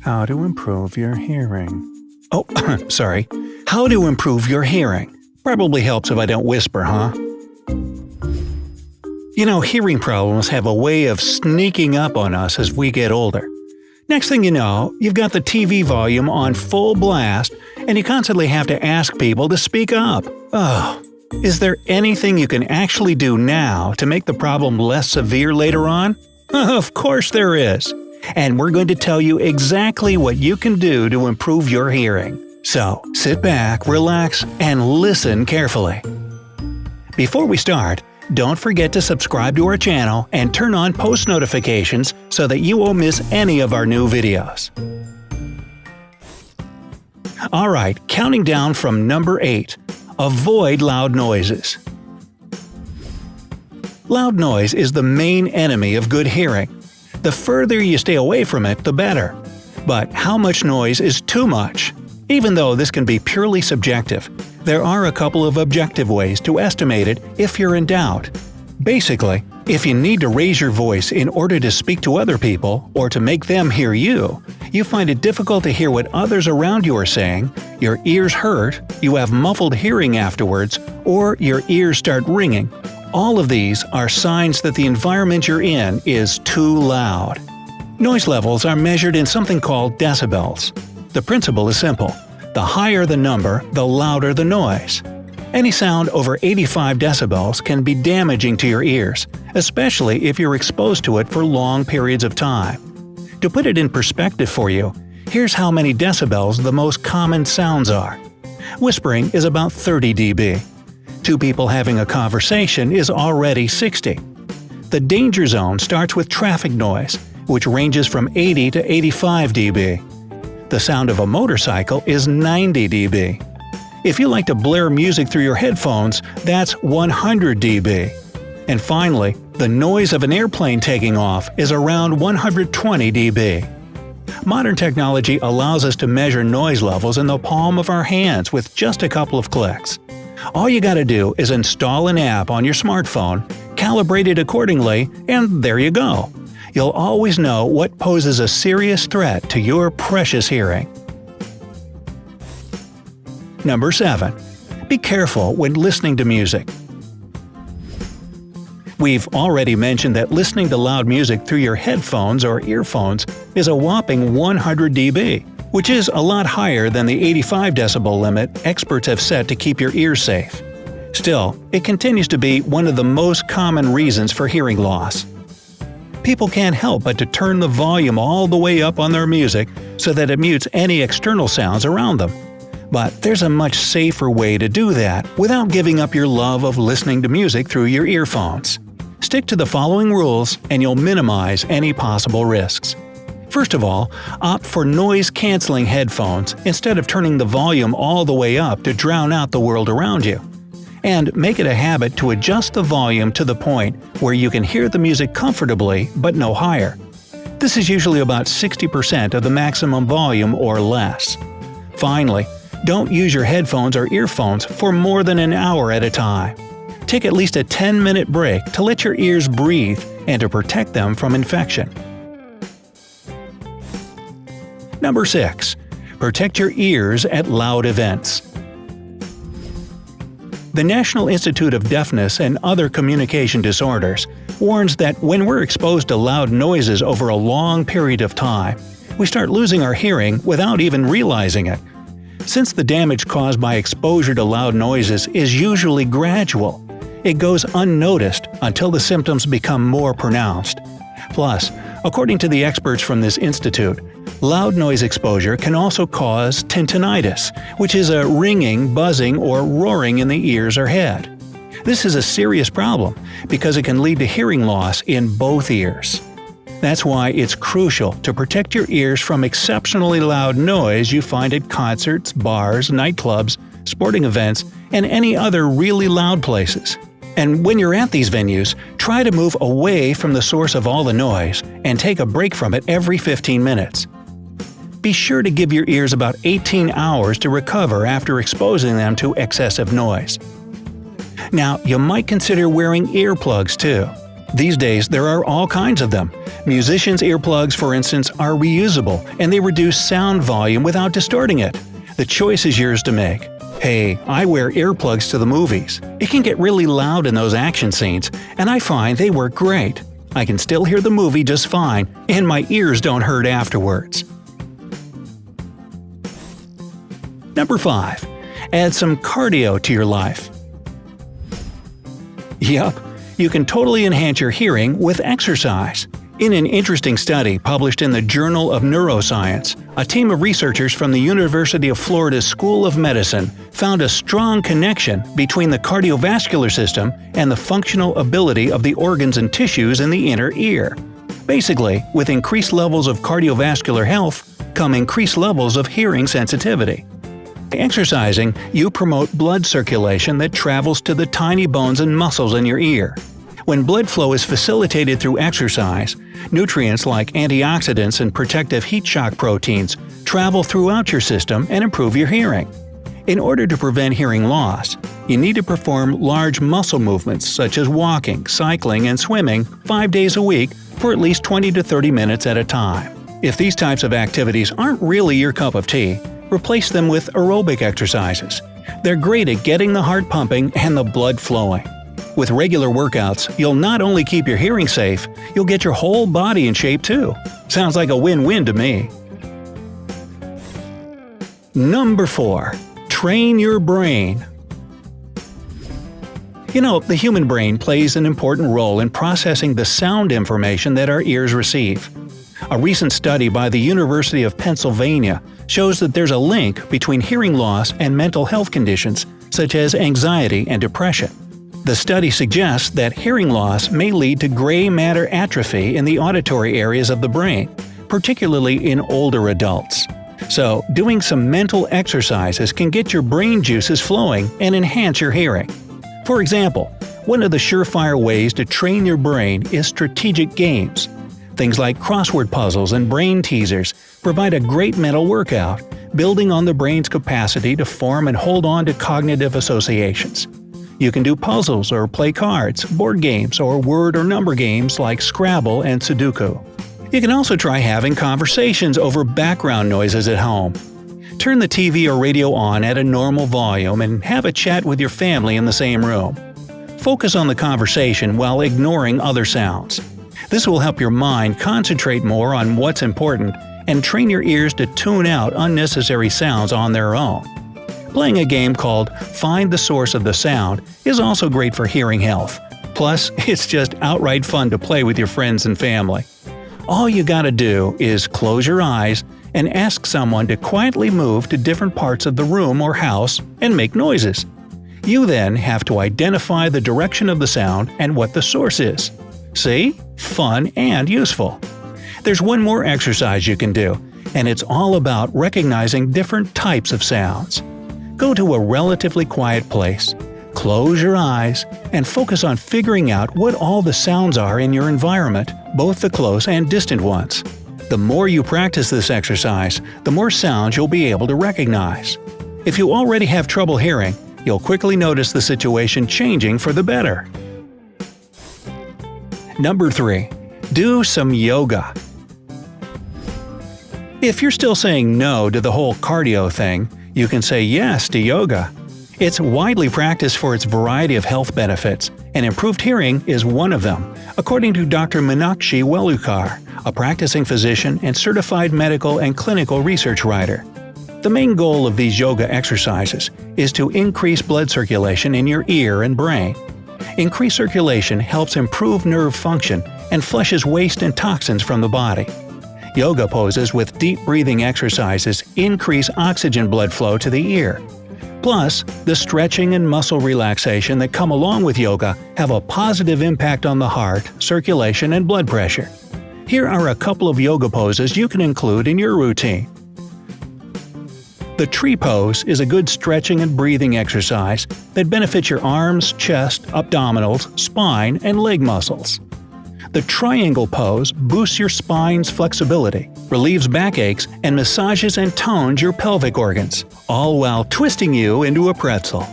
How to improve your hearing. Oh, sorry. How to improve your hearing. Probably helps if I don't whisper, huh? You know, hearing problems have a way of sneaking up on us as we get older. Next thing you know, you've got the TV volume on full blast, and you constantly have to ask people to speak up. Oh, is there anything you can actually do now to make the problem less severe later on? Of course there is. And we're going to tell you exactly what you can do to improve your hearing. So, sit back, relax, and listen carefully. Before we start, don't forget to subscribe to our channel and turn on post notifications so that you won't miss any of our new videos. Alright, counting down from number 8. Avoid loud noises. Loud noise is the main enemy of good hearing. The further you stay away from it, the better. But how much noise is too much? Even though this can be purely subjective, there are a couple of objective ways to estimate it if you're in doubt. Basically, if you need to raise your voice in order to speak to other people or to make them hear you, you find it difficult to hear what others around you are saying, your ears hurt, you have muffled hearing afterwards, or your ears start ringing. All of these are signs that the environment you're in is too loud. Noise levels are measured in something called decibels. The principle is simple. The higher the number, the louder the noise. Any sound over 85 decibels can be damaging to your ears, especially if you're exposed to it for long periods of time. To put it in perspective for you, here's how many decibels the most common sounds are. Whispering is about 30 dB. Two people having a conversation is already 60. The danger zone starts with traffic noise, which ranges from 80 to 85 dB. The sound of a motorcycle is 90 dB. If you like to blare music through your headphones, that's 100 dB. And finally, the noise of an airplane taking off is around 120 dB. Modern technology allows us to measure noise levels in the palm of our hands with just a couple of clicks. All you gotta do is install an app on your smartphone, calibrate it accordingly, and there you go. You'll always know what poses a serious threat to your precious hearing. Number 7. Be careful when listening to music. We've already mentioned that listening to loud music through your headphones or earphones is a whopping 100 dB, which is a lot higher than the 85 decibel limit experts have set to keep your ears safe. Still, it continues to be one of the most common reasons for hearing loss. People can't help but to turn the volume all the way up on their music so that it mutes any external sounds around them. But there's a much safer way to do that without giving up your love of listening to music through your earphones. Stick to the following rules and you'll minimize any possible risks. First of all, opt for noise-canceling headphones instead of turning the volume all the way up to drown out the world around you. And make it a habit to adjust the volume to the point where you can hear the music comfortably but no higher. This is usually about 60% of the maximum volume or less. Finally, don't use your headphones or earphones for more than an hour at a time. Take at least a 10-minute break to let your ears breathe and to protect them from infection. Number 6. Protect your ears at loud events. The National Institute of Deafness and Other Communication Disorders warns that when we're exposed to loud noises over a long period of time, we start losing our hearing without even realizing it. Since the damage caused by exposure to loud noises is usually gradual, it goes unnoticed until the symptoms become more pronounced. Plus, according to the experts from this institute, loud noise exposure can also cause tinnitus, which is a ringing, buzzing, or roaring in the ears or head. This is a serious problem because it can lead to hearing loss in both ears. That's why it's crucial to protect your ears from exceptionally loud noise you find at concerts, bars, nightclubs, sporting events, and any other really loud places. And when you're at these venues, try to move away from the source of all the noise and take a break from it every 15 minutes. Be sure to give your ears about 18 hours to recover after exposing them to excessive noise. Now, you might consider wearing earplugs too. These days, there are all kinds of them, Musicians' earplugs, for instance, are reusable and they reduce sound volume without distorting it. The choice is yours to make. Hey, I wear earplugs to the movies. It can get really loud in those action scenes, and I find they work great. I can still hear the movie just fine, and my ears don't hurt afterwards. Number 5. Add some cardio to your life. Yup, you can totally enhance your hearing with exercise. In an interesting study published in the Journal of Neuroscience, a team of researchers from the University of Florida School of Medicine found a strong connection between the cardiovascular system and the functional ability of the organs and tissues in the inner ear. Basically, with increased levels of cardiovascular health come increased levels of hearing sensitivity. By exercising, you promote blood circulation that travels to the tiny bones and muscles in your ear. When blood flow is facilitated through exercise, nutrients like antioxidants and protective heat shock proteins travel throughout your system and improve your hearing. In order to prevent hearing loss, you need to perform large muscle movements such as walking, cycling, and swimming 5 days a week for at least 20 to 30 minutes at a time. If these types of activities aren't really your cup of tea, replace them with aerobic exercises. They're great at getting the heart pumping and the blood flowing. With regular workouts, you'll not only keep your hearing safe, you'll get your whole body in shape too. Sounds like a win-win to me. Number 4. Train your brain. You know, the human brain plays an important role in processing the sound information that our ears receive. A recent study by the University of Pennsylvania shows that there's a link between hearing loss and mental health conditions such as anxiety and depression. The study suggests that hearing loss may lead to gray matter atrophy in the auditory areas of the brain, particularly in older adults. So, doing some mental exercises can get your brain juices flowing and enhance your hearing. For example, one of the surefire ways to train your brain is strategic games. Things like crossword puzzles and brain teasers provide a great mental workout, building on the brain's capacity to form and hold on to cognitive associations. You can do puzzles or play cards, board games, or word or number games like Scrabble and Sudoku. You can also try having conversations over background noises at home. Turn the TV or radio on at a normal volume and have a chat with your family in the same room. Focus on the conversation while ignoring other sounds. This will help your mind concentrate more on what's important and train your ears to tune out unnecessary sounds on their own. Playing a game called Find the Source of the Sound is also great for hearing health. Plus, it's just outright fun to play with your friends and family. All you gotta do is close your eyes and ask someone to quietly move to different parts of the room or house and make noises. You then have to identify the direction of the sound and what the source is. See? Fun and useful. There's one more exercise you can do, and it's all about recognizing different types of sounds. Go to a relatively quiet place, close your eyes, and focus on figuring out what all the sounds are in your environment, both the close and distant ones. The more you practice this exercise, the more sounds you'll be able to recognize. If you already have trouble hearing, you'll quickly notice the situation changing for the better. Number 3. Do some yoga. If you're still saying no to the whole cardio thing, you can say yes to yoga. It's widely practiced for its variety of health benefits, and improved hearing is one of them, according to Dr. Meenakshi Welukar, a practicing physician and certified medical and clinical research writer. The main goal of these yoga exercises is to increase blood circulation in your ear and brain. Increased circulation helps improve nerve function and flushes waste and toxins from the body. Yoga poses with deep breathing exercises increase oxygen blood flow to the ear. Plus, the stretching and muscle relaxation that come along with yoga have a positive impact on the heart, circulation, and blood pressure. Here are a couple of yoga poses you can include in your routine. The tree pose is a good stretching and breathing exercise that benefits your arms, chest, abdominals, spine, and leg muscles. The triangle pose boosts your spine's flexibility, relieves backaches, and massages and tones your pelvic organs, all while twisting you into a pretzel.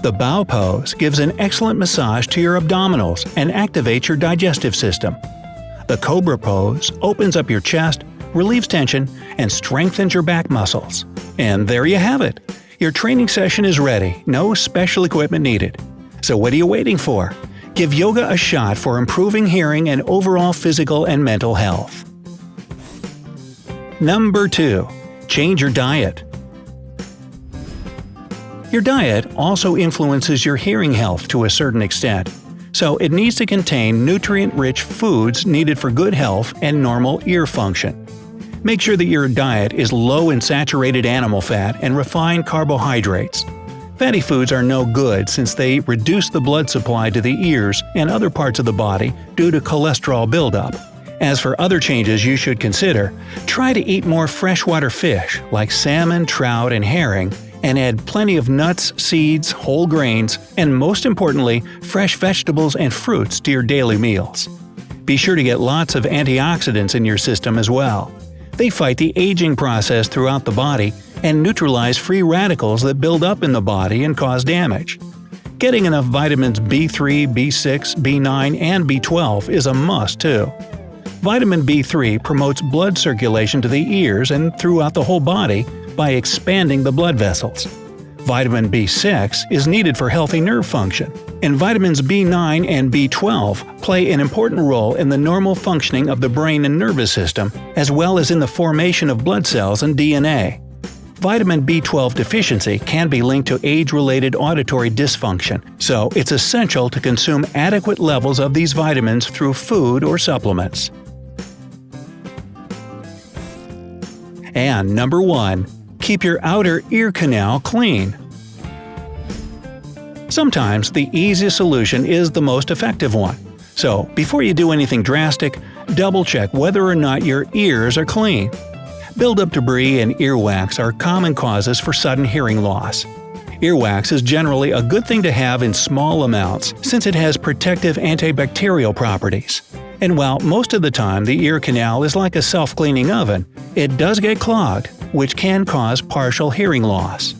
The bow pose gives an excellent massage to your abdominals and activates your digestive system. The The Cobra pose opens up your chest, relieves tension, and strengthens your back muscles. And there you have it. Your training session is ready, no special equipment needed. So what are you waiting for? Give yoga a shot for improving hearing and overall physical and mental health. Number 2. Change your diet. Your diet also influences your hearing health to a certain extent, so it needs to contain nutrient-rich foods needed for good health and normal ear function. Make sure that your diet is low in saturated animal fat and refined carbohydrates. Fatty foods are no good since they reduce the blood supply to the ears and other parts of the body due to cholesterol buildup. As for other changes you should consider, try to eat more freshwater fish like salmon, trout, and herring, and add plenty of nuts, seeds, whole grains, and most importantly, fresh vegetables and fruits to your daily meals. Be sure to get lots of antioxidants in your system as well. They fight the aging process throughout the body and neutralize free radicals that build up in the body and cause damage. Getting enough vitamins B3, B6, B9, and B12 is a must too. Vitamin B3 promotes blood circulation to the ears and throughout the whole body by expanding the blood vessels. Vitamin B6 is needed for healthy nerve function, and vitamins B9 and B12 play an important role in the normal functioning of the brain and nervous system, as well as in the formation of blood cells and DNA. Vitamin B12 deficiency can be linked to age-related auditory dysfunction, so it's essential to consume adequate levels of these vitamins through food or supplements. And number 1. Keep your outer ear canal clean. Sometimes the easiest solution is the most effective one. So, before you do anything drastic, double-check whether or not your ears are clean. Buildup debris and earwax are common causes for sudden hearing loss. Earwax is generally a good thing to have in small amounts since it has protective antibacterial properties. And while most of the time the ear canal is like a self-cleaning oven, it does get clogged, which can cause partial hearing loss.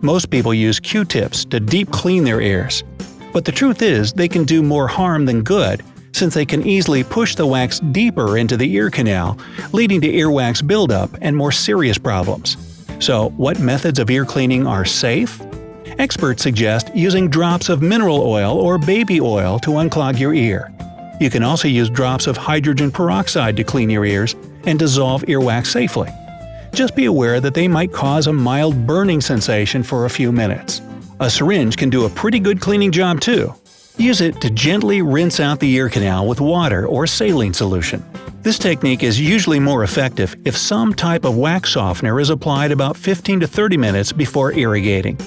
Most people use Q-tips to deep clean their ears. But the truth is they can do more harm than good, since they can easily push the wax deeper into the ear canal, leading to earwax buildup and more serious problems. So, what methods of ear cleaning are safe? Experts suggest using drops of mineral oil or baby oil to unclog your ear. You can also use drops of hydrogen peroxide to clean your ears and dissolve earwax safely. Just be aware that they might cause a mild burning sensation for a few minutes. A syringe can do a pretty good cleaning job too. Use it to gently rinse out the ear canal with water or saline solution. This technique is usually more effective if some type of wax softener is applied about 15 to 30 minutes before irrigating.